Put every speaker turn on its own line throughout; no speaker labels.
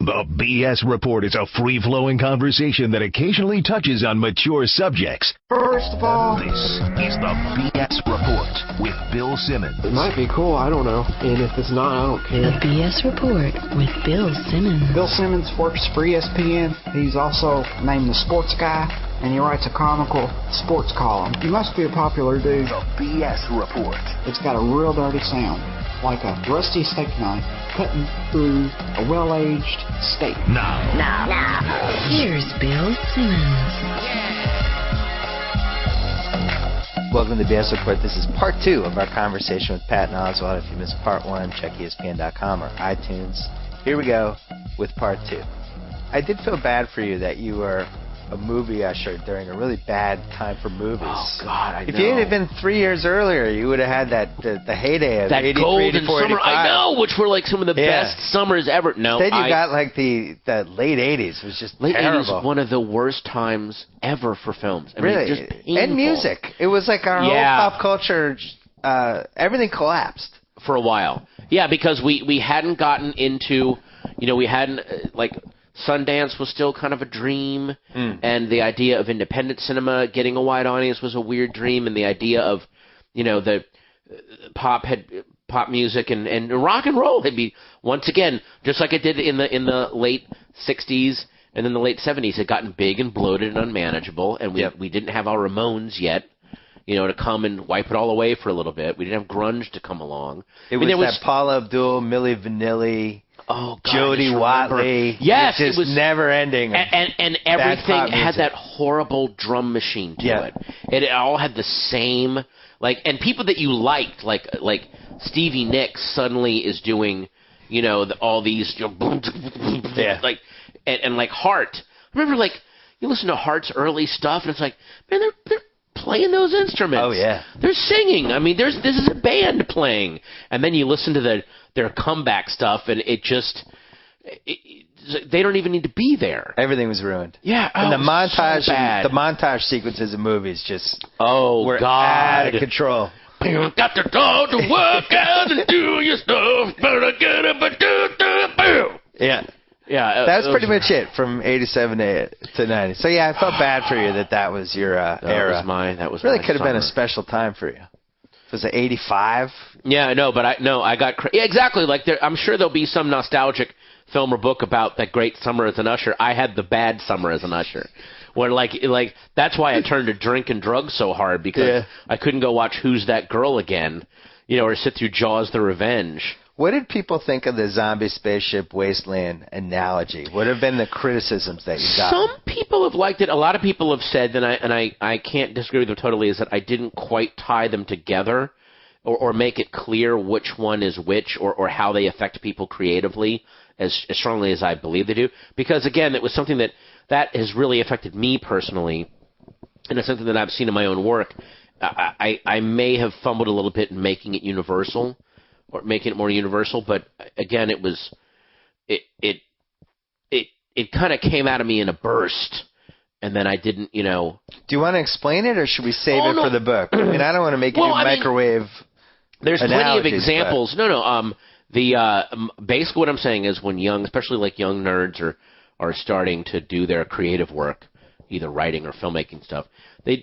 The BS Report is a free-flowing conversation that occasionally touches on mature subjects.
First of all,
This is the BS Report with Bill Simmons.
it might be cool, I don't know. And if it's not, I don't care.
The BS Report with Bill Simmons.
Bill Simmons works for ESPN. He's also named the Sports Guy, and he writes a comical sports column. He must be a popular dude.
The BS Report.
It's got a real dirty sound, like a rusty steak knife cutting through a well-aged steak.
Now.
Here's Bill Simmons.
Welcome to the BS Report. This is part 2 of our conversation with Patton Oswalt. If you missed part 1, check ESPN.com or iTunes. Here we go with part 2. I did feel bad for you that you were a movie usher during a really bad time for movies.
Oh, God, I know.
If you had been 3 years earlier, you would have had the heyday of
that
83,
golden
84,
summer.
85.
I know, which were like some of the
Yeah.
best summers ever. No,
Instead, you got like the late 80s. It was just
late
terrible.
80s, one of the worst times ever for films. I
Really?
mean, just painful.
And music. It was like our whole pop culture, everything collapsed.
For a while. Yeah, because we hadn't gotten into, we hadn't, Sundance was still kind of a dream, and the idea of independent cinema getting a wide audience was a weird dream, and the idea of, the pop music and rock and roll had be once again, just like it did in the late 60s and in the late 70s, had gotten big and bloated and unmanageable, and we didn't have our Ramones yet, to come and wipe it all away for a little bit. We didn't have grunge to come along.
There was Paula Abdul, Milli Vanilli.
Oh, God,
Jody Watley.
Yes,
it was never ending.
And everything had that horrible drum machine to it. It all had the same, and people that you liked, like Stevie Nicks suddenly is doing, all these, and Heart. Remember, you listen to Heart's early stuff, and it's like, man, they're playing those instruments.
Oh, yeah.
They're singing. I mean, this is a band playing. And then you listen to their comeback stuff, and they don't even need to be there.
Everything was ruined.
Yeah,
and the
montage
sequences of movies just
were
out of control.
Got the dog to work out and do your stuff, but I get it, but do.
Yeah.
Yeah,
that was pretty much it from 87 to 90. So yeah, I felt bad for you that was your era.
That was
really
my
could have been a
summer.
special time for you. Was it 85?
Yeah, I know, but I got exactly I'm sure there'll be some nostalgic film or book about that great summer as an usher. I had the bad summer as an usher, where that's why I turned to drink and drugs so hard, because I couldn't go watch Who's That Girl again, or sit through Jaws: The Revenge.
What did people think of the zombie spaceship wasteland analogy? What have been the criticisms that you got?
Some people have liked it. A lot of people have said, and I can't disagree with them totally, is that I didn't quite tie them together or make it clear which one is which or how they affect people creatively as strongly as I believe they do. Because, again, it was something that has really affected me personally, and it's something that I've seen in my own work. I may have fumbled a little bit in making it universal, or making it more universal, but again, it kind of came out of me in a burst, and then I didn't, Do
you want to explain it, or should we save it for the book? I mean, I don't want to make it microwave.
There's plenty of examples. But... basically what I'm saying is when especially young nerds are starting to do their creative work, either writing or filmmaking stuff, they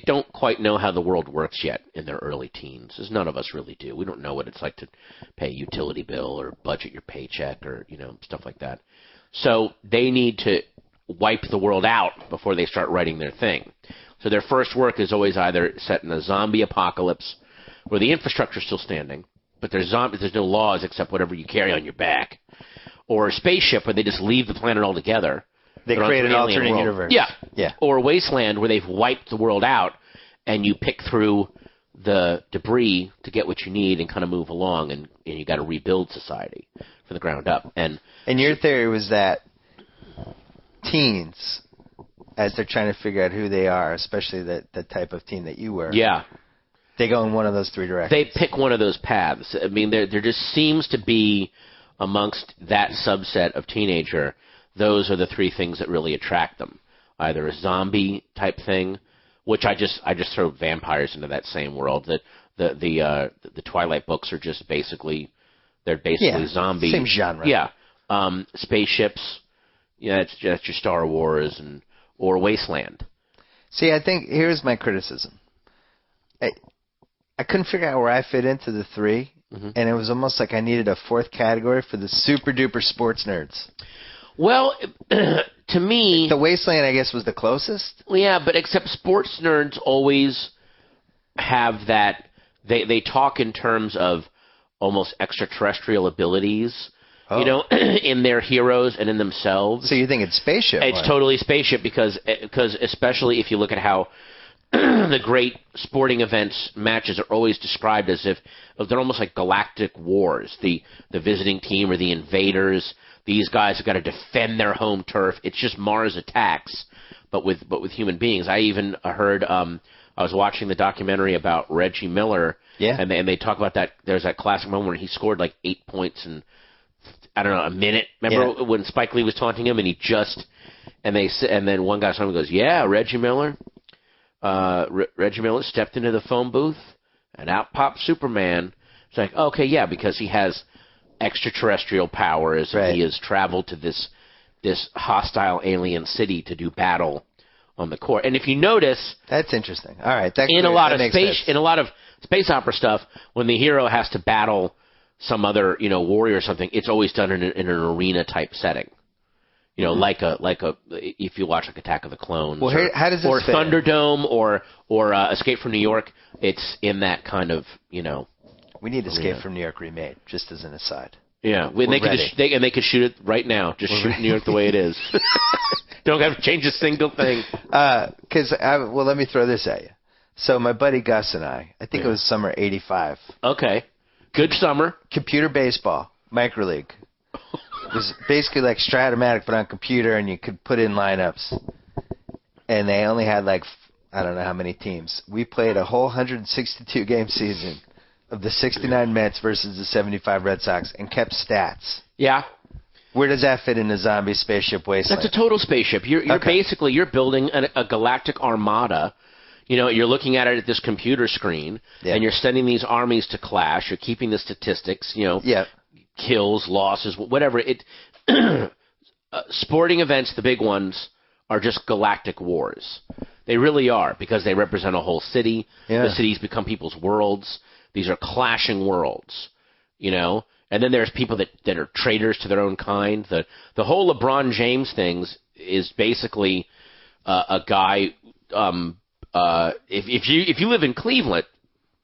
don't quite know how the world works yet in their early teens, as none of us really do. We don't know what it's like to pay a utility bill or budget your paycheck or, stuff like that. So they need to wipe the world out before they start writing their thing. So their first work is always either set in a zombie apocalypse where the infrastructure's still standing, but there's no laws except whatever you carry on your back, or a spaceship where they just leave the planet altogether.
They create an alternate universe.
Yeah. Or a wasteland where they've wiped the world out, and you pick through the debris to get what you need and kind of move along, and you got to rebuild society from the ground up. And
your theory was that teens, as they're trying to figure out who they are, especially the type of teen that you were, they go in one of those three directions.
They pick one of those paths. I mean, there just seems to be, amongst that subset of teenager, those are the three things that really attract them. Either a zombie type thing, which I just throw vampires into that same world. The Twilight books are just basically zombie.
Same genre.
Yeah. spaceships. That's your Star Wars or Wasteland.
See, I think here's my criticism. I couldn't figure out where I fit into the three, and it was almost like I needed a fourth category for the super duper sports nerds.
Well, to me,
the Wasteland, I guess, was the closest.
Well, yeah, but except sports nerds always have that. They talk in terms of almost extraterrestrial abilities. In their heroes and in themselves.
So you think it's spaceship?
It's totally spaceship because especially if you look at how the great sporting events matches are always described as if they're almost like galactic wars. The visiting team or the invaders. These guys have got to defend their home turf. It's just Mars attacks, but with human beings. I even heard. I was watching the documentary about Reggie Miller.
Yeah.
And they talk about that. There's that classic moment where he scored like 8 points in, I don't know, a minute. Remember when Spike Lee was taunting him and and then one guy goes, yeah, Reggie Miller. Reggie Miller stepped into the phone booth and out popped Superman. It's like, okay, yeah, because he has extraterrestrial powers and he has traveled to this hostile alien city to do battle on the court. And if you notice,
that's interesting. All right,
in a lot of space opera stuff, when the hero has to battle some other warrior or something, it's always done in an arena type setting. Like if you watch like Attack of the Clones,
how does this
or
fit?
Thunderdome or Escape from New York, it's in that kind of
We need Escape from New York remade, just as an aside.
Yeah, they could shoot it right now. Just shoot New York the way it is. Don't have to change a single thing.
Let me throw this at you. So my buddy Gus and I think it was summer '85.
Okay, good summer.
Computer baseball, micro league. It was basically like Stratomatic, but on computer, and you could put in lineups. And they only had I don't know how many teams. We played a whole 162 game season of the 69 Mets versus the 75 Red Sox and kept stats.
Yeah.
Where does that fit in the zombie spaceship wasteland?
That's a total spaceship. You're basically building a galactic armada. You're looking at it at this computer screen, and you're sending these armies to clash. You're keeping the statistics, kills, losses, whatever. Sporting events, the big ones, are just galactic wars. They really are, because they represent a whole city. Yeah. The cities become people's worlds. These are clashing worlds, And then there's people that are traitors to their own kind. The whole LeBron James things is basically a guy. If you live in Cleveland,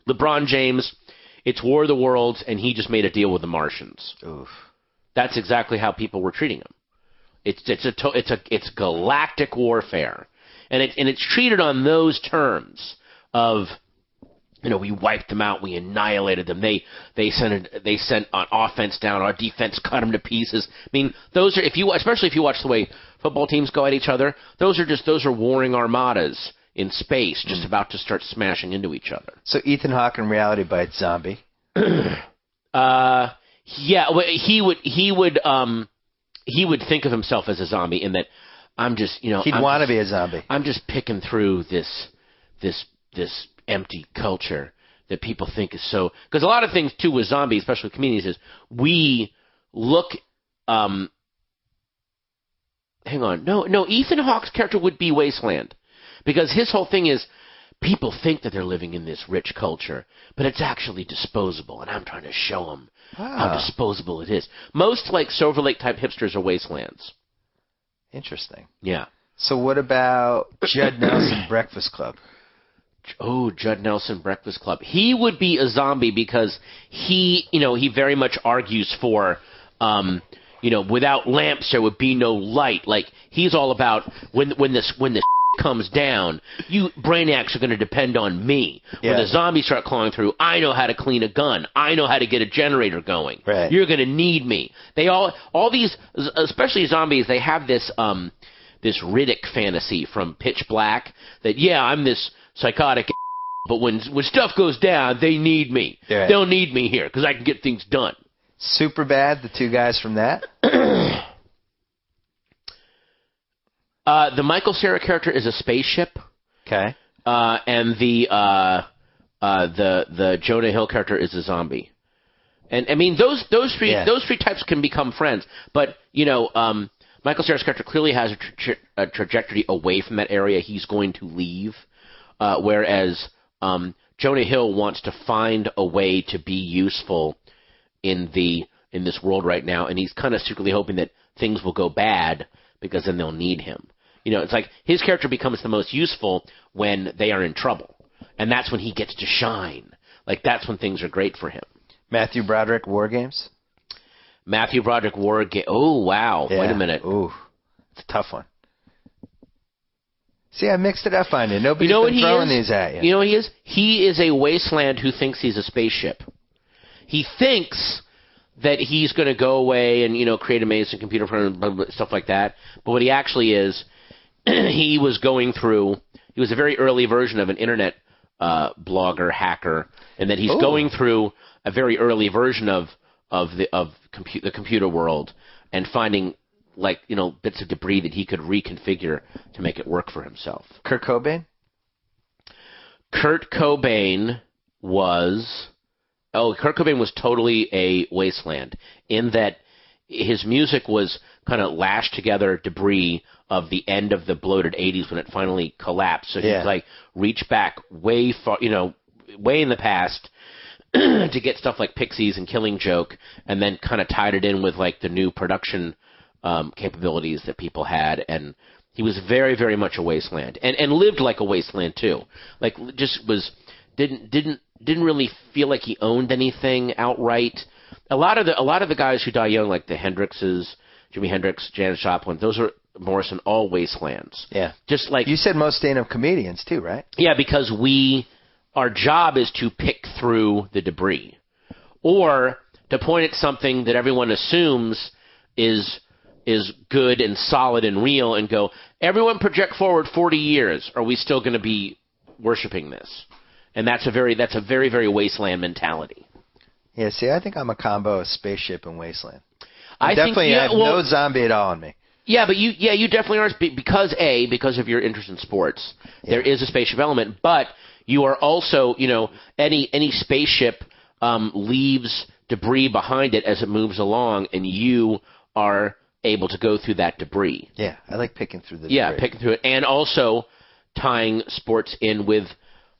LeBron James, it's War of the Worlds, and he just made a deal with the Martians.
Oof.
That's exactly how people were treating him. It's galactic warfare, and it's treated on those terms of. We wiped them out. We annihilated them. They sent on offense down. Our defense cut them to pieces. I mean, those are especially if you watch the way football teams go at each other. Those are warring armadas in space, just about to start smashing into each other.
So Ethan Hawke in Reality Bites zombie.
Yeah, well, he would think of himself as a zombie in that I'm just
he'd want to be a zombie.
I'm just picking through this empty culture that people think is so, because a lot of things too with zombies, especially communities, is we look. Hang on, no. Ethan Hawke's character would be Wasteland, because his whole thing is people think that they're living in this rich culture, but it's actually disposable, and I'm trying to show them how disposable it is. Most Silver Lake type hipsters are Wastelands.
Interesting.
Yeah.
So what about Judd Nelson Breakfast Club?
Oh, Judd Nelson Breakfast Club. He would be a zombie because he very much argues for, without lamps there would be no light. He's all about when this comes down, you brainiacs are going to depend on me. Yeah. When the zombies start clawing through, I know how to clean a gun. I know how to get a generator going.
Right.
You're going to need me. They all these, especially zombies, they have this Riddick fantasy from Pitch Black that I'm this psychotic, but when stuff goes down, they need me. Right. They'll need me here because I can get things done.
Superbad, the two guys from that.
The Michael Cera character is a spaceship.
Okay.
And the Jonah Hill character is a zombie. And I mean, those three types can become friends. But Michael Cera's character clearly has a trajectory away from that area. He's going to leave, whereas Jonah Hill wants to find a way to be useful in this world right now, and he's kind of secretly hoping that things will go bad because then they'll need him. It's like his character becomes the most useful when they are in trouble, and that's when he gets to shine. Like, that's when things are great for him.
Matthew Broderick, War Games?
Matthew Broderick, War Games. Oh, wow. Yeah. Wait a minute.
Ooh, it's a tough one. See, I mixed it up on you. Nobody's been throwing these at you.
You know what he is? He is a wasteland who thinks he's a spaceship. He thinks that he's going to go away and, create amazing computer program, stuff like that. But what he actually is, he was a very early version of an internet blogger, hacker, and that he's going through a very early version of the computer world and finding bits of debris that he could reconfigure to make it work for himself.
Kurt Cobain?
Kurt Cobain was totally a wasteland in that his music was kind of lashed together debris of the end of the bloated 80s when it finally collapsed. So he'd reach back way far, way in the past to get stuff like Pixies and Killing Joke, and then kind of tied it in with the new production capabilities that people had. And he was very, very much a wasteland, and lived like a wasteland too. Didn't really feel like he owned anything outright. A lot of the guys who die young, like the Hendrixes, Jimi Hendrix, Janis Joplin, those are Morrison, all wastelands.
Yeah.
Just like
you said, most stand-up comedians too, right?
Yeah, because our job is to pick through the debris, or to point at something that everyone assumes is good and solid and real, and go, everyone project forward 40 years. Are we still going to be worshiping this? And that's a very, very wasteland mentality.
Yeah, see, I think I'm a combo of spaceship and wasteland.
I
have no zombie at all in me.
Yeah, but you definitely are, because of your interest in sports. Yeah. There is a spaceship element, but you are also, any spaceship leaves debris behind it as it moves along, and you are able to go through that debris.
Yeah, I like picking through the debris.
Yeah, picking through it, and also tying sports in with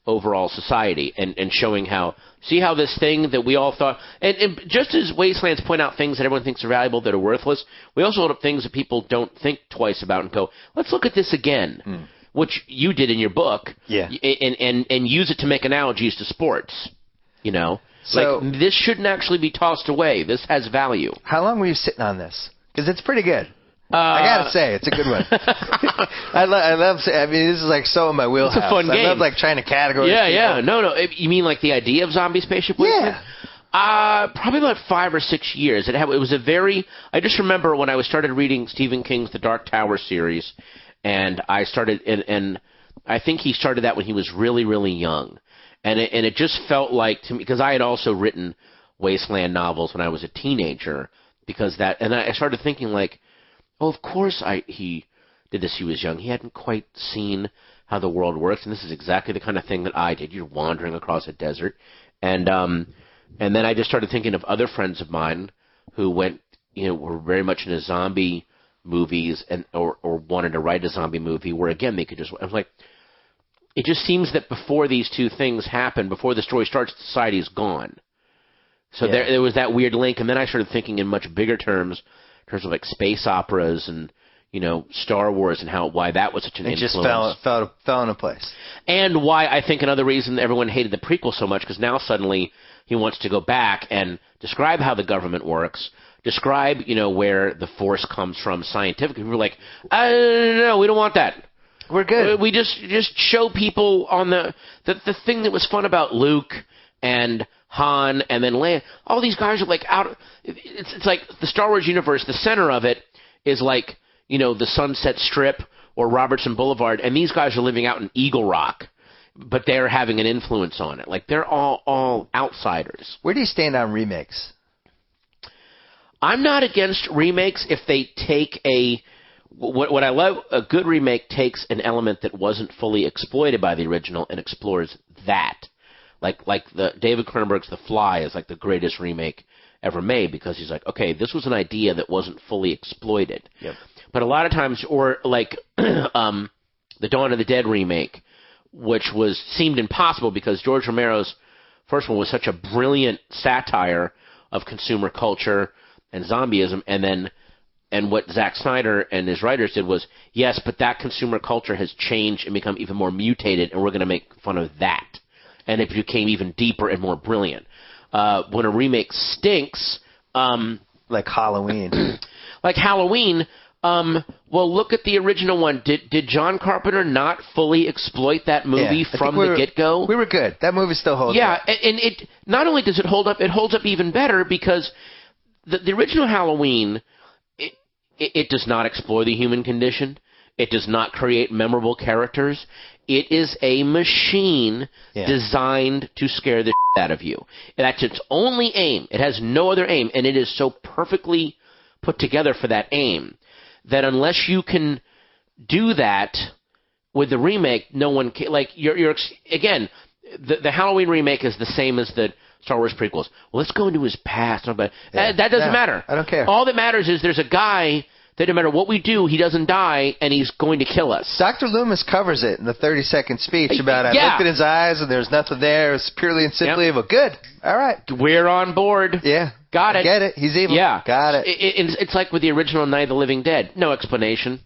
overall society and showing how this thing that we all thought, and just as wastelands point out things that everyone thinks are valuable that are worthless, we also hold up things that people don't think twice about and go, let's look at this again, which you did in your book, and use it to make analogies to sports. So this shouldn't actually be tossed away. This has value.
How long were you sitting on this? Because it's pretty good. I gotta say, it's a good one. I love. I mean, this is so in my wheelhouse.
It's a fun game.
I love trying to categorize.
Yeah. No. You mean the idea of zombie spaceship?
Yeah.
Probably about 5 or 6 years. It was a very. I just remember when I started reading Stephen King's The Dark Tower series, and I started, and I think he started that when he was really, really young, and it just felt like to me, because I had also written wasteland novels when I was a teenager, and I started thinking oh, of course he did this. He was young. He hadn't quite seen how the world works, and this is exactly the kind of thing that I did. You're wandering across a desert, and then I just started thinking of other friends of mine who were very much into zombie movies or wanted to write a zombie movie where again they could just. I was like, it just seems that before these two things happen, before the story starts, society is gone. So there was that weird link, and then I started thinking in much bigger terms of space operas and Star Wars and why that was such an influence.
It just fell into place.
And why I think another reason everyone hated the prequel so much, because now suddenly he wants to go back and describe how the government works, describe where the Force comes from scientifically. People were like, no, we don't want that.
We're good.
We just show people on the thing that was fun about Luke and Han and then Leia. All these guys are out. It's like the Star Wars universe. The center of it is the Sunset Strip or Robertson Boulevard, and these guys are living out in Eagle Rock, but they're having an influence on it. They're all outsiders.
Where do you stand on remakes?
I'm not against remakes if they take what I love. A good remake takes an element that wasn't fully exploited by the original and explores that. Like the David Cronenberg's The Fly is the greatest remake ever made, because he's like, okay, this was an idea that wasn't fully exploited.
Yep.
But a lot of times, or like the Dawn of the Dead remake, which seemed impossible because George Romero's first one was such a brilliant satire of consumer culture and zombieism, and what Zack Snyder and his writers did was, yes, but that consumer culture has changed and become even more mutated, and we're going to make fun of that. And it became even deeper and more brilliant. When a remake stinks...
like Halloween.
Like Halloween, well, look at the original one. Did John Carpenter not fully exploit that movie from the get-go?
We were good. That movie still holds up.
Yeah, and it not only does it hold up, it holds up even better because the original Halloween, it does not explore the human condition. It does not create memorable characters. It is a machine designed to scare the shit out of you. And that's its only aim. It has no other aim, and it is so perfectly put together for that aim that unless you can do that with the remake, no one can. Like you're again, the Halloween remake is the same as the Star Wars prequels. Well, let's go into his past. That doesn't matter.
I don't care.
All that matters is there's a guy that no matter what we do, he doesn't die, and he's going to kill us.
Dr. Loomis covers it in the 30-second speech about I looked in his eyes, and there's nothing there. It's purely and simply evil. Good. All right.
We're on board.
Yeah.
Got it.
Get it. He's evil.
Yeah.
Got it.
It's like with the original Night of the Living Dead. No explanation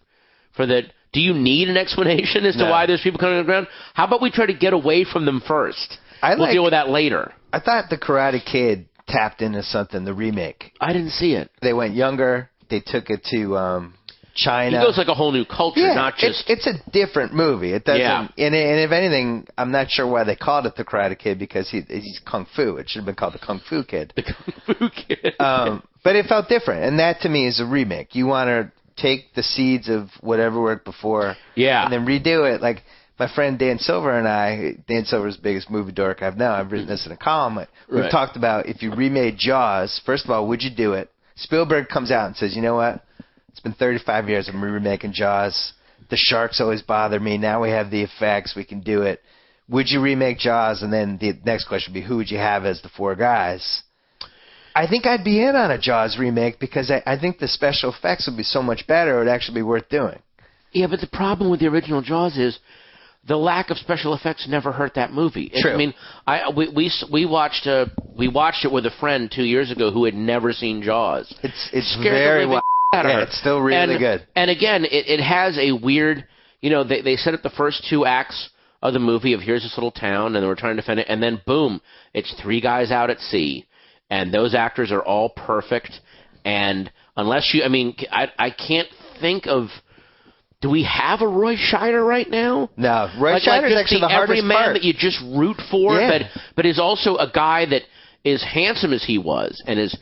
for that. Do you need an explanation as to why there's people coming on the ground? How about we try to get away from them first? We'll deal with that later.
I thought The Karate Kid tapped into something, the remake.
I didn't see it.
They went younger. They took it to China.
It goes like a whole new culture, not just...
It's a different movie. It doesn't... Yeah. And if anything, I'm not sure why they called it The Karate Kid, because he's Kung Fu. It should have been called The Kung Fu Kid.
The Kung Fu Kid.
But it felt different, and that to me is a remake. You want to take the seeds of whatever worked before and then redo it. Like my friend Dan Silver and I, Dan Silver's the biggest movie dork I've known. I've written this in a column. We've talked about if you remade Jaws, first of all, would you do it? Spielberg comes out and says, you know what? It's been 35 years. I'm remaking Jaws. The sharks always bother me. Now we have the effects. We can do it. Would you remake Jaws? And then the next question would be, who would you have as the four guys? I think I'd be in on a Jaws remake because I think the special effects would be so much better. It would actually be worth doing.
Yeah, but the problem with the original Jaws is the lack of special effects never hurt that movie.
True.
I mean, we watched it with a friend 2 years ago who had never seen Jaws.
It's very well. Yeah, it's still really good.
And again, it has a weird, they set up the first 2 acts of the movie of here's this little town and we're trying to defend it, and then boom, it's 3 guys out at sea, and those actors are all perfect, and unless I can't think of, do we have a Roy Scheider right now?
No, Roy Scheider's actually the hardest
every man
part.
that you just root for, but is also a guy that is handsome as he was and is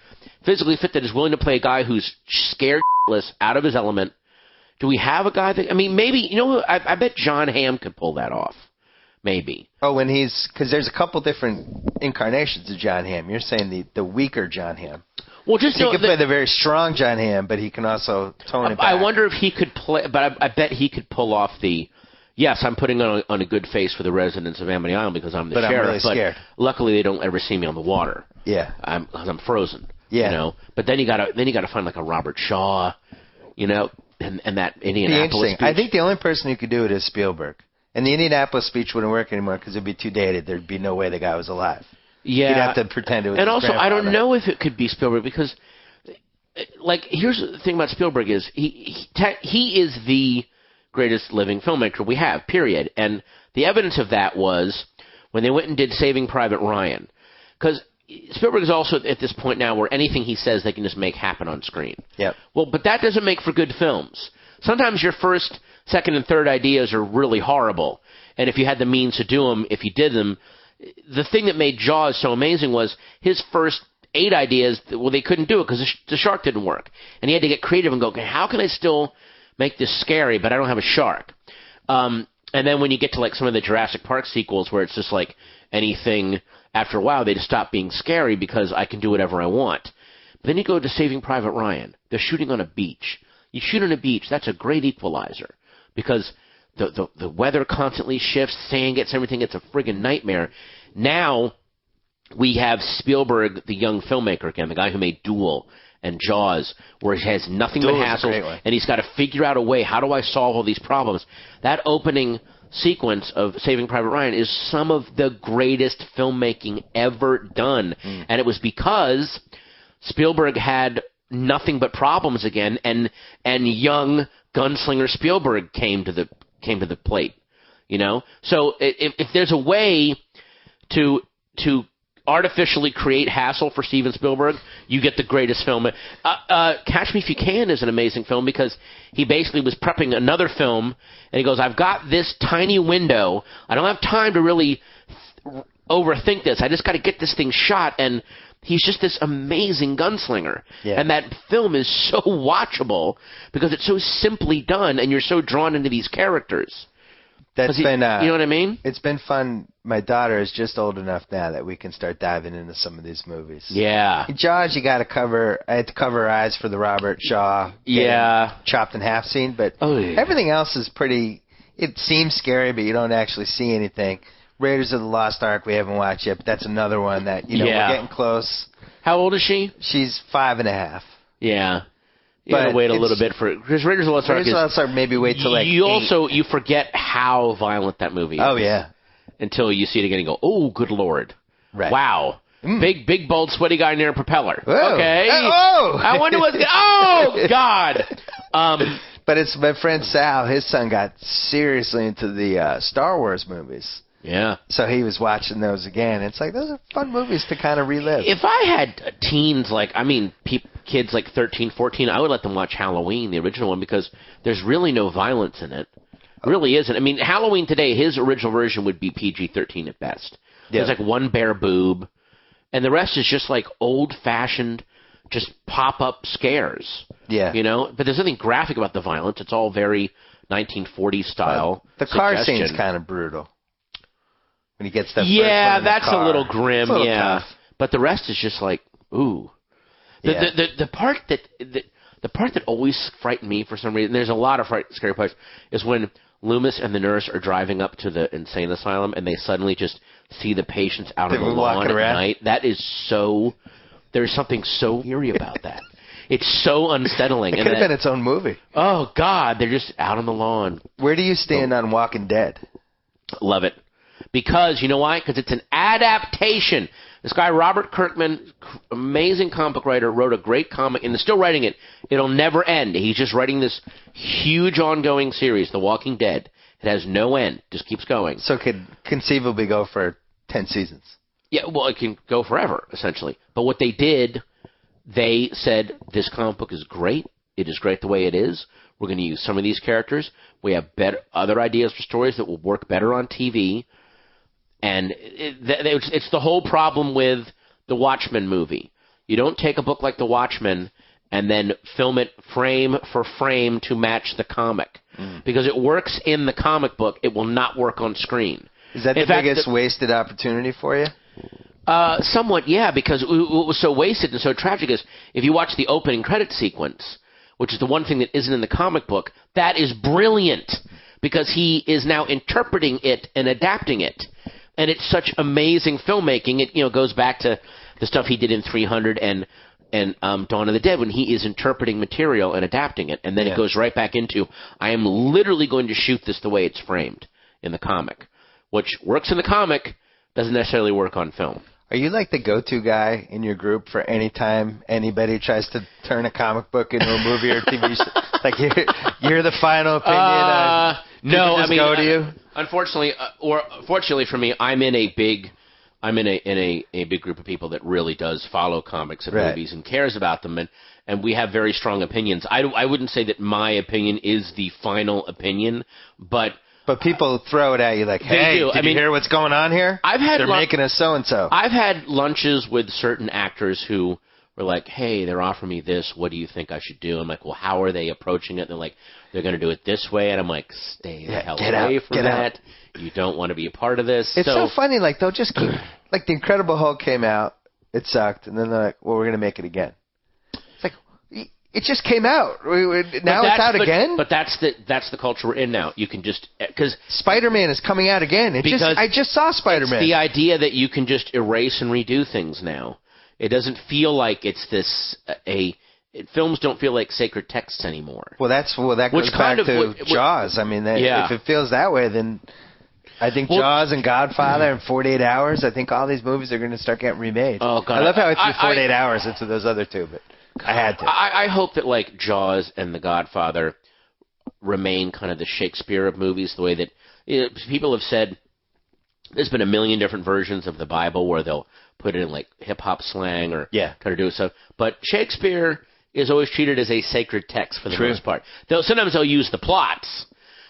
physically fit, that is willing to play a guy who's scared out of his element. Do we have a guy that, maybe, I bet John Hamm could pull that off. Maybe.
Oh, because there's a couple different incarnations of John Hamm. You're saying the weaker John Hamm.
Well, just
he can play the very strong John Hamm, but he can also tone it back.
I wonder if he could play, but I bet he could pull off the, yes, I'm putting on a good face for the residents of Amity Island because I'm the sheriff.
I'm really scared.
Luckily, they don't ever see me on the water.
Yeah.
Because I'm frozen.
Yeah.
But then you gotta find like a Robert Shaw, and that Indianapolis speech.
I think the only person who could do it is Spielberg. And the Indianapolis speech wouldn't work anymore because it'd be too dated. There'd be no way the guy was alive.
Yeah.
You'd have to pretend it was
And
his
also,
grandfather.
I don't know if it could be Spielberg because, here's the thing about Spielberg is he is the greatest living filmmaker we have, period. And the evidence of that was when they went and did Saving Private Ryan. Because Spielberg is also at this point now where anything he says they can just make happen on screen.
Yep.
Well, but that doesn't make for good films. Sometimes your first, second, and third ideas are really horrible. And if you had the means to do them, if you did them, the thing that made Jaws so amazing was his first 8 ideas, they couldn't do it because the shark didn't work. And he had to get creative and go, okay, how can I still make this scary, but I don't have a shark? And then when you get to like some of the Jurassic Park sequels where it's just like anything, after a while they just stop being scary because I can do whatever I want. But then you go to Saving Private Ryan. They're shooting on a beach. You shoot on a beach, that's a great equalizer because the weather constantly shifts, sand gets everything. It's a friggin' nightmare. Now, we have Spielberg, the young filmmaker again, the guy who made Duel and Jaws, where he has nothing but hassles, and he's got to figure out a way, how do I solve all these problems? That opening sequence of Saving Private Ryan is some of the greatest filmmaking ever done. And it was because Spielberg had nothing but problems again, and young gunslinger Spielberg came to the plate, you know? So if there's a way to artificially create hassle for Steven Spielberg, you get the greatest film. Catch Me If You Can is an amazing film because he basically was prepping another film, and he goes, I've got this tiny window. I don't have time to really overthink this. I just got to get this thing shot, and he's just this amazing gunslinger. Yeah. And that film is so watchable because it's so simply done, and you're so drawn into these characters.
That's been,
you know what I mean?
It's been fun. My daughter is just old enough now that we can start diving into some of these movies.
Yeah.
Jaws, I had to cover her eyes for the Robert Shaw chopped in half scene, but everything else is pretty, it seems scary, but you don't actually see anything. Raiders of the Lost Ark we haven't watched yet, but that's another one that, we're getting close.
How old is she?
She's 5.5.
Yeah. You gotta wait a little bit for it. Because Raiders of the Lost Ark is...
maybe wait till like
you forget how violent that movie is.
Oh, yeah.
Until you see it again and go, oh, good Lord.
Right.
Wow. Big, bold, sweaty guy near a propeller.
Whoa.
Okay.
Oh!
I wonder what's... Oh, God.
But it's my friend Sal. His son got seriously into the Star Wars movies.
Yeah.
So he was watching those again. It's like, those are fun movies to kind of relive.
If I had teens, kids like 13, 14, I would let them watch Halloween, the original one, because there's really no violence in it. Really isn't. I mean, Halloween today, his original version would be PG-13 at best. Yeah. There's like one bare boob, and the rest is just like old-fashioned, just pop-up scares.
Yeah.
But there's nothing graphic about the violence. It's all very 1940s style.
The car scene's kind of brutal. When he gets that
that's a little grim,
tough.
But the rest is just like, ooh. The part that always frightened me for some reason, there's a lot of scary parts, is when Loomis and the nurse are driving up to the insane asylum and they suddenly just see the patients out on the lawn at night. That is so, there's something so eerie about that. It's so unsettling.
It could have been its own movie.
Oh, God, they're just out on the lawn.
Where do you stand on Walking Dead?
Love it. Because, you know why? Because it's an adaptation. This guy, Robert Kirkman, amazing comic book writer, wrote a great comic, and is still writing it. It'll never end. He's just writing this huge ongoing series, The Walking Dead. It has no end. Just keeps going.
So it could conceivably go for 10 seasons.
Yeah, well, it can go forever, essentially. But what they did, they said, this comic book is great. It is great the way it is. We're going to use some of these characters. We have other ideas for stories that will work better on TV. And it's the whole problem with the Watchmen movie. You don't take a book like The Watchmen and then film it frame for frame to match the comic. Because it works in the comic book, it will not work on screen.
Is that the biggest wasted opportunity for you?
Somewhat, yeah, because what was so wasted and so tragic is if you watch the opening credit sequence, which is the one thing that isn't in the comic book, that is brilliant because he is now interpreting it and adapting it. And it's such amazing filmmaking. It goes back to the stuff he did in 300 and Dawn of the Dead when he is interpreting material and adapting it. And then it goes right back into, I am literally going to shoot this the way it's framed in the comic, which works in the comic, doesn't necessarily work on film.
Are you like the go-to guy in your group for any time anybody tries to turn a comic book into a movie or TV show? Like you're the final opinion?
No, I mean,
go to you?
Unfortunately, or fortunately for me, I'm in a big group of people that really does follow comics and movies and cares about them, and we have very strong opinions. I wouldn't say that my opinion is the final opinion, but
people throw it at you like, hey, did you hear what's going on here? They're making us so-and-so.
I've had lunches with certain actors who were like, hey, they're offering me this. What do you think I should do? I'm like, well, how are they approaching it? And they're like, they're going to do it this way. And I'm like, stay the hell away from that. You don't want to be a part of this.
It's so funny. Like, they'll just keep, like, The Incredible Hulk came out. It sucked. And then they're like, well, we're going to make it again. It's like, It just came out. Now it's out again?
But that's the culture we're in now. You can just... Because
Spider-Man is coming out again. I just saw Spider-Man.
It's the idea that you can just erase and redo things now. It doesn't feel like it's this... films don't feel like sacred texts anymore.
Well, that goes back to Jaws. I mean, if it feels that way, then... I think Jaws and Godfather and 48 Hours, I think all these movies are going to start getting remade.
Oh, God.
I love how I threw 48 Hours into those other two, but I had to.
I hope that, like, Jaws and The Godfather remain kind of the Shakespeare of movies, the way that people have said there's been a million different versions of the Bible where they'll put it in, like, hip-hop slang or try to do stuff. But Shakespeare is always treated as a sacred text for the most part. Sometimes they'll use the plots,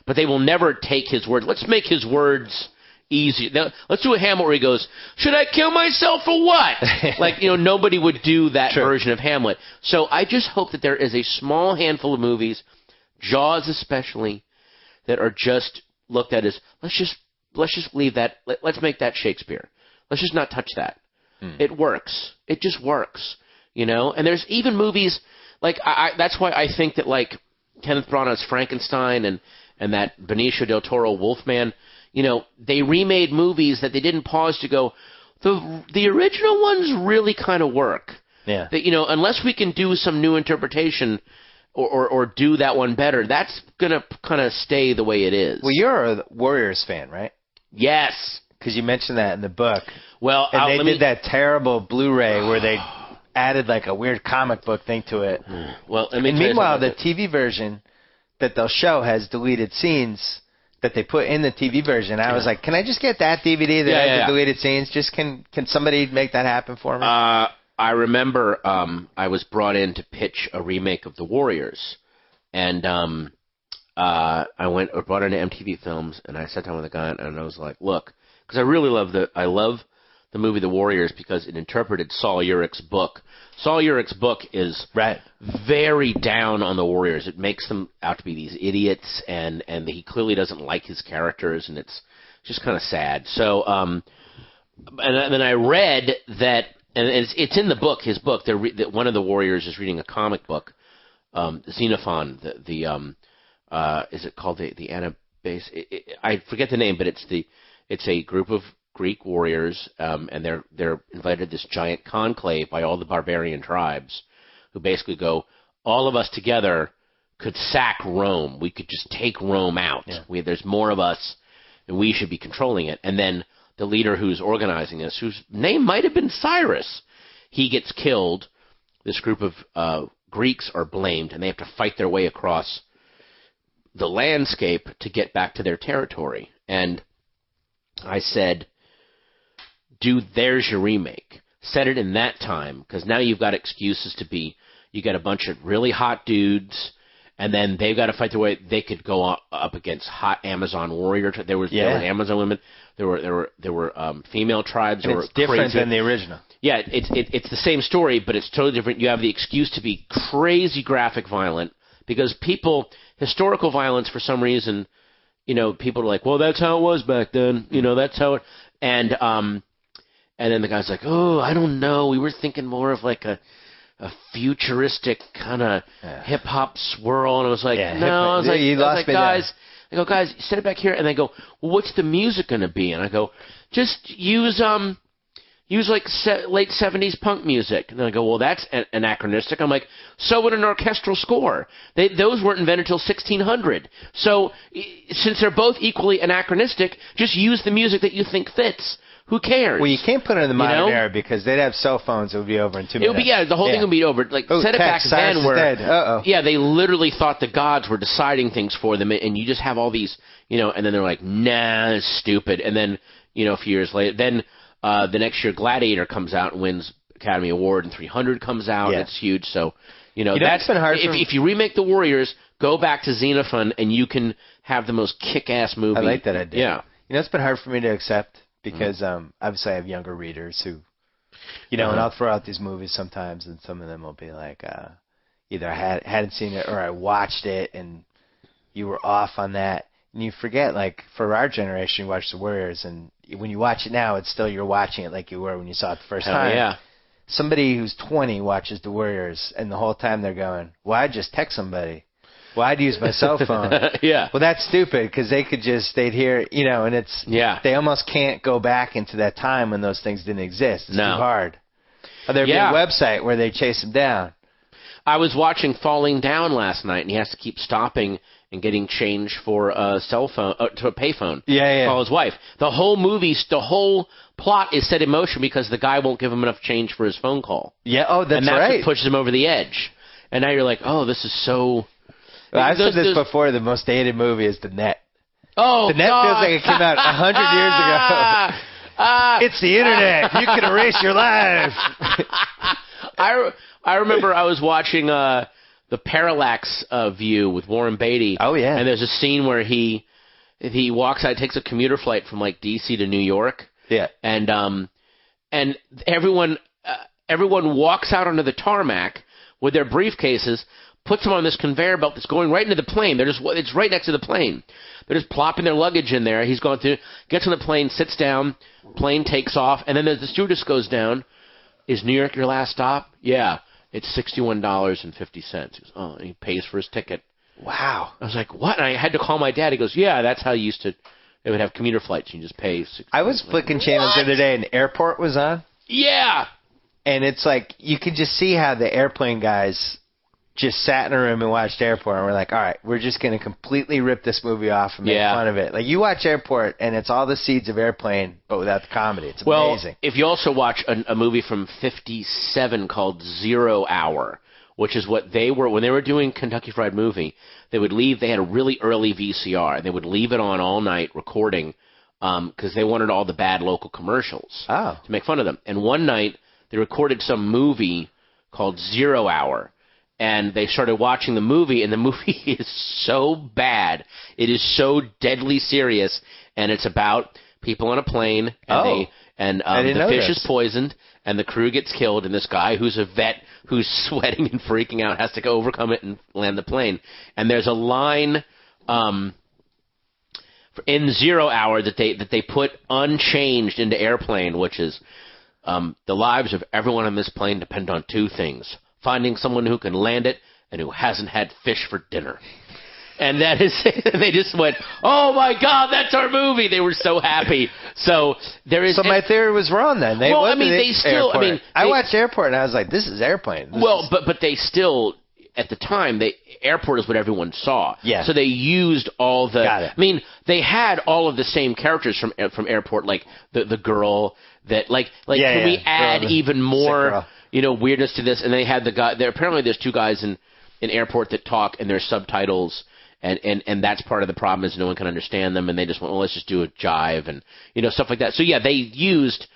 but they will never take his words. Let's make his words easy. Let's do a Hamlet where he goes, should I kill myself or what? Nobody would do that version of Hamlet. So I just hope that there is a small handful of movies, Jaws especially, that are just looked at as, let's just leave that, let's make that Shakespeare. Let's just not touch that. It works. It just works. And there's even movies, like, that's why I think that, like, Kenneth Branagh's Frankenstein and that Benicio del Toro Wolfman, they remade movies that they didn't pause to go, the original ones really kind of work.
Yeah.
That, unless we can do some new interpretation or do that one better, that's going to kind of stay the way it is.
Well, you're a Warriors fan, right?
Yes.
Because you mentioned that in the book.
Well,
and they did that terrible Blu-ray where they added like a weird comic book thing to it.
Well,
and meanwhile, the TV version that they'll show has deleted scenes that they put in the TV version. I was like, can I just get that DVD that has the deleted scenes? Just can somebody make that happen for me?
I remember I was brought in to pitch a remake of The Warriors, and I brought into MTV Films, and I sat down with a guy, and I was like, look, because I really love the movie The Warriors because it interpreted Saul Urich's book. Saul Urich's book is very down on the Warriors. It makes them out to be these idiots, and he clearly doesn't like his characters, and it's just kind of sad. So, and then I read that, and it's in the book, his book. That one of the Warriors is reading a comic book, Xenophon. Is it called the Anabase? I forget the name, but it's a group of Greek warriors, and they're invited to this giant conclave by all the barbarian tribes, who basically go, all of us together could sack Rome. We could just take Rome out. Yeah. There's more of us, and we should be controlling it. And then the leader who's organizing this, whose name might have been Cyrus, he gets killed. This group of Greeks are blamed, and they have to fight their way across the landscape to get back to their territory. And I said, there's your remake. Set it in that time, because now you've got excuses to be, you got a bunch of really hot dudes, and then they've got to fight their way. They could go up against hot Amazon warrior. There were Amazon women. There were female tribes.
And it's different than the original.
Yeah, it's the same story, but it's totally different. You have the excuse to be crazy graphic violent, because historical violence for some reason, people are like, well, that's how it was back then. That's how it, and then the guy's like, oh, I don't know. We were thinking more of like a futuristic kind of hip hop swirl, and I was like, no. Guys, set it back here. And they go, well, what's the music going to be? And I go, just use like late 70s punk music. And I go, well, that's anachronistic. I'm like, so would an orchestral score. Those weren't invented until 1600. So since they're both equally anachronistic, just use the music that you think fits. Who cares?
Well, you can't put it in the modern era because they'd have cell phones. It would be over in 2 minutes.
It would be, the whole thing would be over. Like, set it back then where, they literally thought the gods were deciding things for them, and you just have all these, and then they're like, nah, it's stupid. And then, a few years later, then the next year Gladiator comes out and wins Academy Award, and 300 comes out, and it's huge. So, that's been hard. If you remake The Warriors, go back to Xenophon, and you can have the most kick-ass movie.
I like that idea.
Yeah.
It's been hard for me to accept. Because obviously I have younger readers who, and I'll throw out these movies sometimes, and some of them will be like, either I hadn't seen it or I watched it and you were off on that. And you forget, like, for our generation, you watch The Warriors, and when you watch it now, it's still you're watching it like you were when you saw it the first time.
Yeah.
somebody who's 20 watches The Warriors, and the whole time they're going, well, I just text somebody. Well, I'd use my cell phone.
Yeah.
Well, that's stupid because they could just stayed here, and it's they almost can't go back into that time when those things didn't exist. It's too hard. Or there'd be a website where they chase them down.
I was watching Falling Down last night, and he has to keep stopping and getting change for a cell phone, to a payphone.
Yeah.
Call his wife. The whole movie, the whole plot is set in motion because the guy won't give him enough change for his phone call.
Yeah. Oh, that's right.
And that's what pushes him over the edge. And now you're like, oh, this is so.
Well, I've said this before. The most dated movie is The Net.
Oh,
The Net feels like it came out 100 years ago. It's the internet. You can erase your life.
I remember I was watching the Parallax View with Warren Beatty.
Oh yeah.
And there's a scene where he walks out, takes a commuter flight from like D.C. to New York.
Yeah.
And everyone walks out onto the tarmac with their briefcases, puts them on this conveyor belt that's going right into the plane. It's right next to the plane. They're just plopping their luggage in there. He's going through, gets on the plane, sits down, plane takes off, and then as the stewardess goes down, is New York your last stop? Yeah. It's $61.50. He goes, oh, and he pays for his ticket.
Wow.
I was like, what? And I had to call my dad. He goes, yeah, that's how you used to. They would have commuter flights. You just pay.
I was flicking channels the other day, and Airport was on.
Yeah.
And it's like you could just see how the airplane guys just sat in a room and watched Airport, and we're like, all right, we're just going to completely rip this movie off and make fun of it. Like, you watch Airport, and it's all the seeds of Airplane, but without the comedy. It's amazing.
Well, if you also watch a movie from 1957 called 0 Hour, which is what they were, when they were doing Kentucky Fried Movie, they would leave, they had a really early VCR, and they would leave it on all night recording because they wanted all the bad local commercials to make fun of them. And one night, they recorded some movie called 0 Hour, and they started watching the movie, and the movie is so bad. It is so deadly serious, and it's about people on a plane, and the fish is poisoned, and the crew gets killed, and this guy who's a vet who's sweating and freaking out has to go overcome it and land the plane. And there's a line in 0 Hour that they put unchanged into Airplane, which is the lives of everyone on this plane depend on two things: finding someone who can land it and who hasn't had fish for dinner. And that is, they just went, oh my God, that's our movie. They were so happy. So there is.
So my theory was wrong then.
They still.
Airport. I watched Airport and I was like, this is Airplane.
But they still, at the time, Airport is what everyone saw.
Yeah.
So they used all the.
Got it.
I mean, they had all of the same characters from Airport, like the girl that can we add even more weirdness to this? And they had the guy. Apparently, there's two guys in Airport that talk, and there's subtitles. And that's part of the problem is no one can understand them, and they just went, well, let's just do a jive and stuff like that. So yeah, they used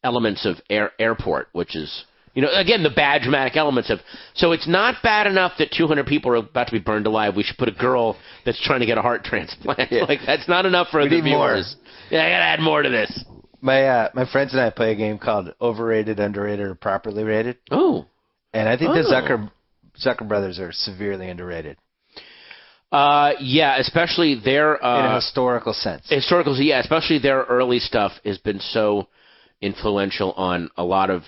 elements of Airport, which is again the bad dramatic elements of. So it's not bad enough that 200 people are about to be burned alive. We should put a girl that's trying to get a heart transplant.
Yeah.
Like that's not enough for the viewers.
More.
Yeah, I gotta add more to this.
My friends and I play a game called Overrated, Underrated, or Properly Rated.
Oh,
and I think the Zucker brothers are severely underrated.
Yeah, especially their
in a historical sense.
Yeah, especially their early stuff has been so influential on a lot of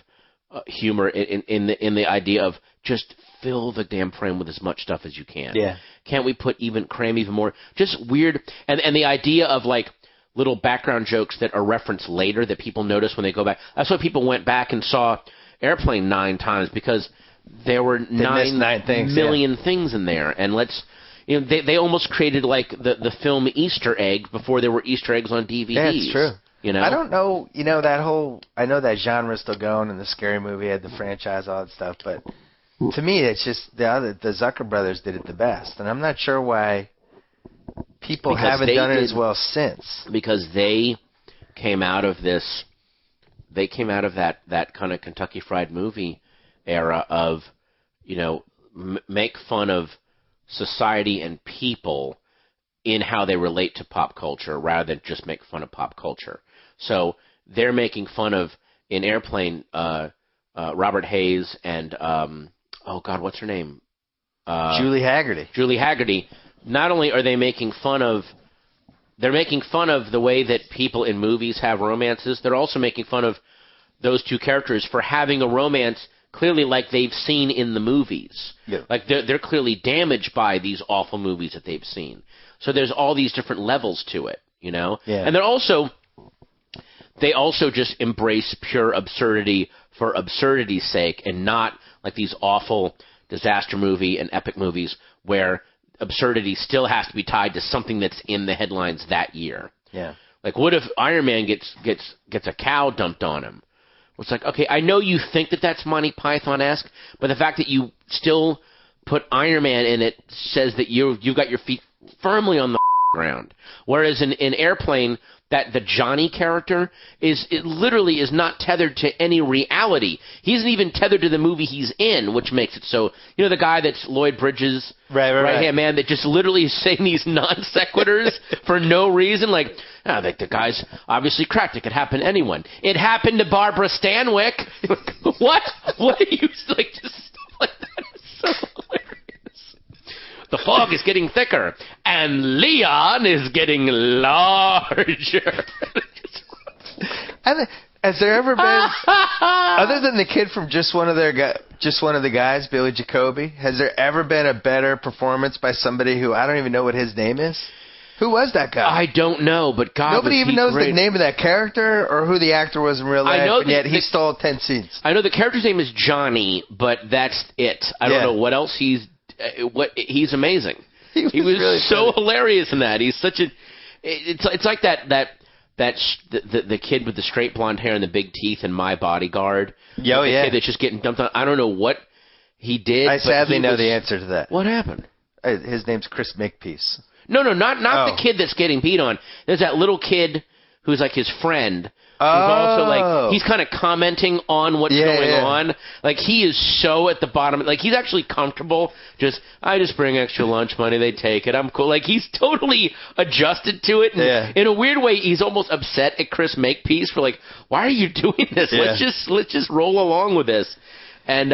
humor in the idea of just fill the damn frame with as much stuff as you can.
Yeah.
Can't we cram even more? Just weird, and the idea of like little background jokes that are referenced later that people notice when they go back. That's why people went back and saw Airplane 9 times because there were 9 million things in there, and they almost created like the film Easter egg before there were Easter eggs on DVDs.
Yeah, it's true. I don't know, that whole, I know that genre is still going, and the Scary Movie had the franchise, all that stuff, but to me, it's just the Zucker brothers did it the best, and I'm not sure why people haven't done it as well since. Because
they came out of that kind of Kentucky Fried Movie era of, make fun of society and people in how they relate to pop culture rather than just make fun of pop culture. So they're making fun of, in Airplane, Robert Hayes and, what's her name?
Julie Haggerty.
Julie Haggerty. Not only are they making fun of the way that people in movies have romances, they're also making fun of those two characters for having a romance clearly like they've seen in the movies.
Yeah.
Like they're clearly damaged by these awful movies that they've seen. So there's all these different levels to it, you know?
Yeah.
And they also just embrace pure absurdity for absurdity's sake, and not like these awful disaster movie and epic movies where absurdity still has to be tied to something that's in the headlines that year.
Yeah.
Like, what if Iron Man gets a cow dumped on him? It's like, okay, I know you think that that's Monty Python-esque, but the fact that you still put Iron Man in it says that you've got your feet firmly on the ground. Whereas in Airplane, that the Johnny character literally is not tethered to any reality. He isn't even tethered to the movie he's in, which makes it so. You know, the guy that's Lloyd Bridges' right-hand man that just literally is saying these non sequiturs for no reason. Like, the guy's obviously cracked. It could happen to anyone. It happened to Barbara Stanwyck. What? What are you like? Just stuff like that is so hilarious. The fog is getting thicker, and Leon is getting larger.
Has there ever been, other than the kid from Just One of the Guys, Billy Jacoby, has there ever been a better performance by somebody who I don't even know what his name is? Who was that guy?
I don't know, but God,
nobody even knows
great.
the name of that character or who the actor was in real life, and yet he stole 10 scenes.
I know the character's name is Johnny, but that's it. I don't know what else he's amazing. He was really so funny. Hilarious in that. He's such a. It's like the kid with the straight blonde hair and the big teeth in My Bodyguard.
The
kid that's just getting dumped on. I don't know what he did.
I sadly know the answer to that.
What happened?
His name's Chris Makepeace.
No, not the kid that's getting beat on. There's that little kid who's like his friend. Who's also like, he's kind of commenting on what's going on. Like, he is so at the bottom. Like, he's actually comfortable. I just bring extra lunch money. They take it. I'm cool. Like, he's totally adjusted to it. And in a weird way, he's almost upset at Chris Makepeace for like, why are you doing this? Yeah. Let's just roll along with this. And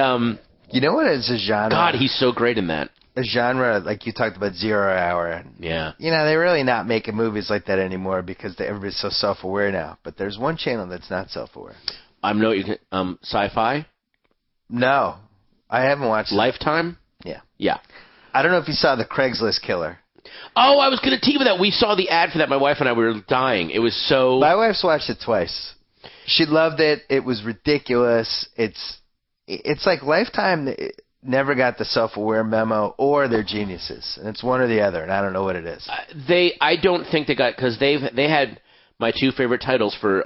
you know what is a genre?
God, he's so great in that.
A genre, like you talked about, 0 Hour.
Yeah.
You know, they're really not making movies like that anymore because everybody's so self-aware now. But there's one channel that's not self-aware. Sci-Fi? No. I haven't watched
Lifetime?
Yeah.
Yeah.
I don't know if you saw The Craigslist Killer.
Oh, I was going to tee with that. We saw the ad for that. My wife and I were dying. It was so...
My wife's watched it twice. She loved it. It was ridiculous. It's like Lifetime... never got the self-aware memo, or they're geniuses, and it's one or the other, and I don't know what it is.
I don't think they got, because they had my two favorite titles for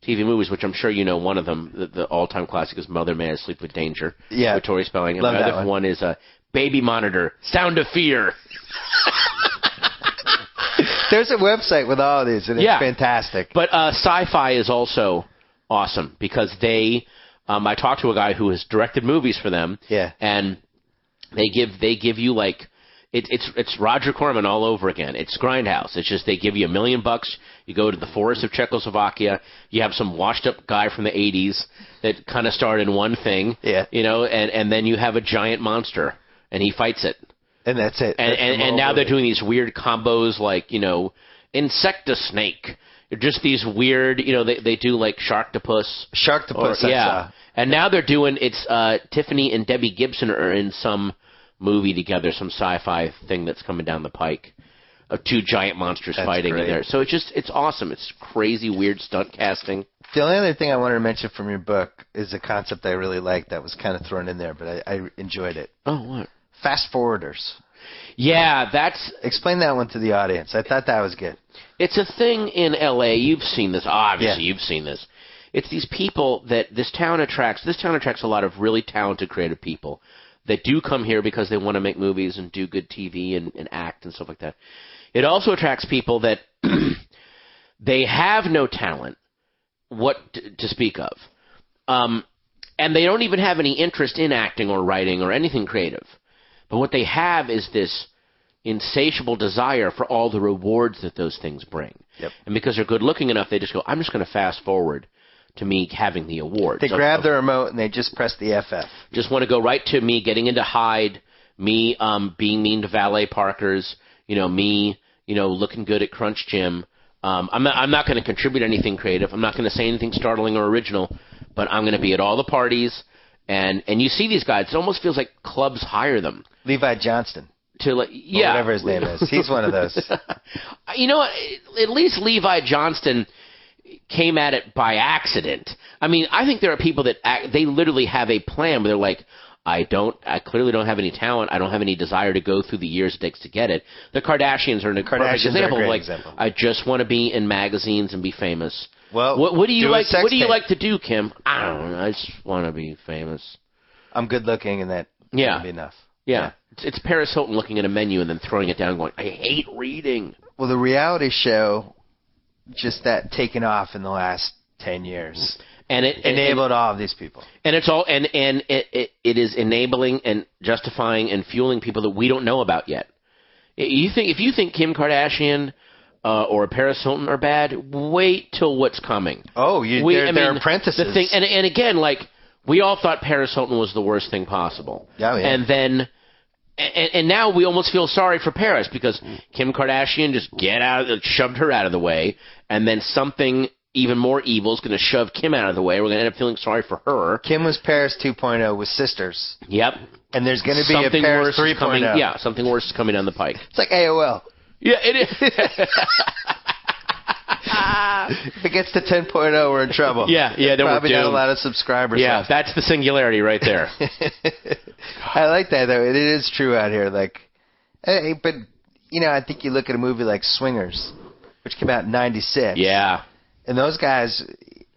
TV movies, which I'm sure you know. One of them, the all-time classic, is Mother May I Sleep with Danger, with Tori Spelling, and
love
the other one is Baby Monitor, Sound of Fear.
There's a website with all of these, and it's fantastic.
But Sci-Fi is also awesome because they. I talked to a guy who has directed movies for them, and they give you like it's Roger Corman all over again. It's Grindhouse. It's just they give you $1 million. You go to the forests of Czechoslovakia. You have some washed up guy from the 80s that kind of starred in one thing, you know, and then you have a giant monster and he fights it,
and that's it.
And now they're doing these weird combos like, you know, Insecta-Snake. Just these weird, you know, they do like Sharktopus. And now they're doing, it's Tiffany and Debbie Gibson are in some movie together, some sci-fi thing that's coming down the pike of two giant monsters fighting in there. So it's awesome. It's crazy, weird stunt casting.
The only other thing I wanted to mention from your book is a concept I really liked that was kind of thrown in there, but I enjoyed it.
Oh, what?
Fast forwarders.
Yeah, that's...
Explain that one to the audience. I thought that was good.
It's a thing in L.A. You've seen this. Obviously, you've seen this. It's these people that this town attracts. This town attracts a lot of really talented, creative people that do come here because they want to make movies and do good TV and act and stuff like that. It also attracts people that they have no talent to speak of. And they don't even have any interest in acting or writing or anything creative. But what they have is this insatiable desire for all the rewards that those things bring.
Yep.
And because they're good looking enough, they just go, I'm just going to fast forward to me having the awards.
They grab the remote and they just press the FF.
Just want to go right to me getting into Hyde, me being mean to valet parkers, me looking good at Crunch Gym, I'm not going to contribute anything creative. I'm not going to say anything startling or original, but I'm going to be at all the parties. And you see these guys. It almost feels like clubs hire them.
Levi Johnston.
To
or whatever his name is. He's one of those.
You know what? At least Levi Johnston came at it by accident. I mean, I think there are people that they literally have a plan where they're like, I clearly don't have any talent. I don't have any desire to go through the years it takes to get it. The Kardashians are a perfect example. Example. I just want to be in magazines and be famous.
Well,
what do you like? What do you like to do, Kim? I don't know. I just want to be famous.
I'm good looking, and that would be enough.
Yeah. It's Paris Hilton looking at a menu and then throwing it down, going, "I hate reading."
Well, the reality show, just that taken off in the last 10 years. And it enabled all of these people. And it's all it is enabling and justifying and fueling people that we don't know about yet. If you think Kim Kardashian or Paris Hilton are bad, wait till what's coming. Oh, they're apprentices. The thing, and again, like we all thought Paris Hilton was the worst thing possible. Oh, yeah. And then and now we almost feel sorry for Paris because Kim Kardashian just shoved her out of the way, and then something even more evil is going to shove Kim out of the way. We're going to end up feeling sorry for her. Kim was Paris 2.0 with sisters. Yep. And there's going to be something a Paris 3.0. Yeah, something worse is coming down the pike. It's like AOL. Yeah, it is. If it gets to 10.0, we're in trouble. Yeah, then probably not a lot of subscribers. Yeah, left. That's the singularity right there. I like that, though. It is true out here. Like, but, I think you look at a movie like Swingers, which came out in 96. Yeah. And those guys,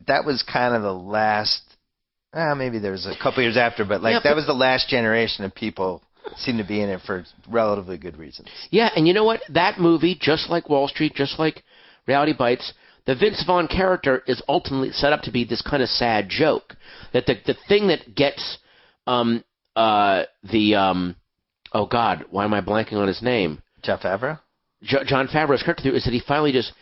that was kind of the last, maybe there was a couple years after, but that was the last generation of people seem to be in it for relatively good reasons. Yeah, and you know what? That movie, just like Wall Street, just like Reality Bites, the Vince Vaughn character is ultimately set up to be this kind of sad joke. That the thing that gets oh God, why am I blanking on his name? Jon Favreau? Jon Favreau's character is that he finally just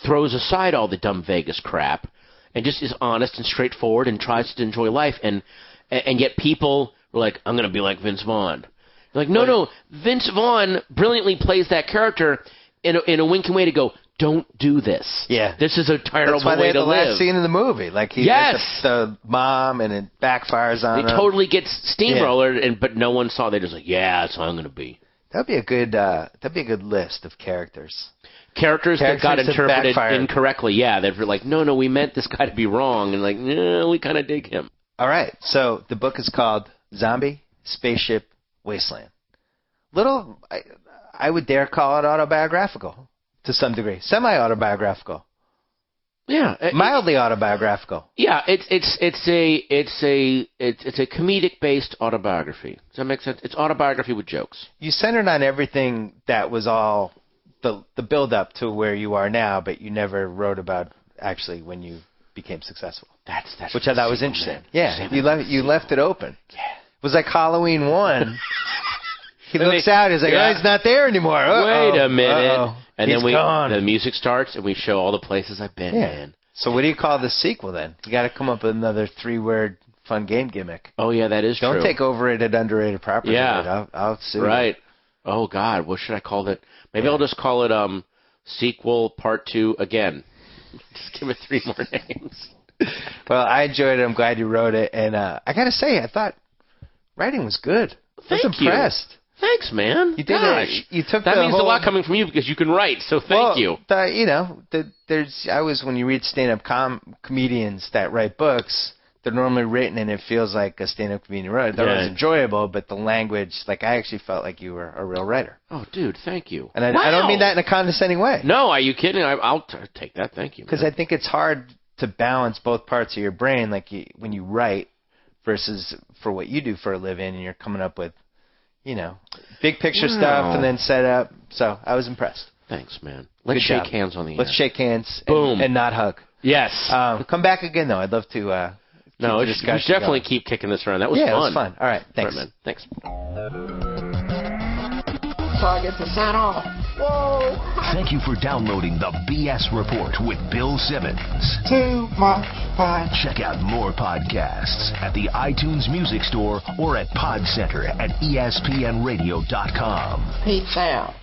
throws aside all the dumb Vegas crap and just is honest and straightforward and tries to enjoy life. And yet people were like, I'm going to be like Vince Vaughn. They're like, no, Vince Vaughn brilliantly plays that character in a winking way to go, don't do this. Yeah. This is a terrible way to live. That's why they had the last scene in the movie. Like he the mom and it backfires on him. He totally gets steamrollered, but no one saw. They're just like, yeah, that's how I'm going to be. That'd be a good list of characters. Characters that got interpreted incorrectly. Yeah, they're like, no, we meant this guy to be wrong, and like, no, we kind of dig him. All right, so the book is called Zombie Spaceship Wasteland. I would dare call it autobiographical to some degree, semi-autobiographical. Yeah, mildly autobiographical. Yeah, it's a comedic-based autobiography. Does that make sense? It's autobiography with jokes. You centered on everything that was all the build-up to where you are now, but you never wrote about actually when you became successful. That's which I thought was interesting. Man. Yeah, you left it open. Yeah, it was like Halloween 1. He looks out. He's like, oh, he's not there anymore. Wait a minute. And then the music starts, and we show all the places I've been, man. So what do you call the sequel, then? You got to come up with another 3-word fun game gimmick. Oh, yeah, that is true. Don't take overrated, underrated property. Yeah. I'll sue you. Oh, God, what should I call it? Maybe I'll just call it Sequel Part 2 Again. Just give it 3 more names. Well, I enjoyed it. I'm glad you wrote it. And I got to say, I thought writing was good. I was impressed. Thanks, man. You did. You took that means a lot coming from you because you can write. So thank you. When you read stand-up comedians that write books, they're normally written and it feels like a stand-up comedian wrote. They're always enjoyable, but the language, I actually felt like you were a real writer. Oh, dude, thank you. And I don't mean that in a condescending way. No, are you kidding? I'll take that. Thank you. Because I think it's hard to balance both parts of your brain, when you write versus for what you do for a living, and you're coming up with, big picture stuff and then set up. So I was impressed. Thanks, man. Let's shake hands on the air. Let's shake hands. Boom. And not hug. Yes. Come back again, though. I'd love to. No, we should definitely keep kicking this around. That was fun. Yeah, it was fun. All right. Thanks. All right, man. Thanks. So I get to sign off. Whoa.
Thank you for downloading the BS Report with Bill Simmons.
Too much fun.
Check out more podcasts at the iTunes Music Store or at Pod Center at ESPNradio.com.
Peace out.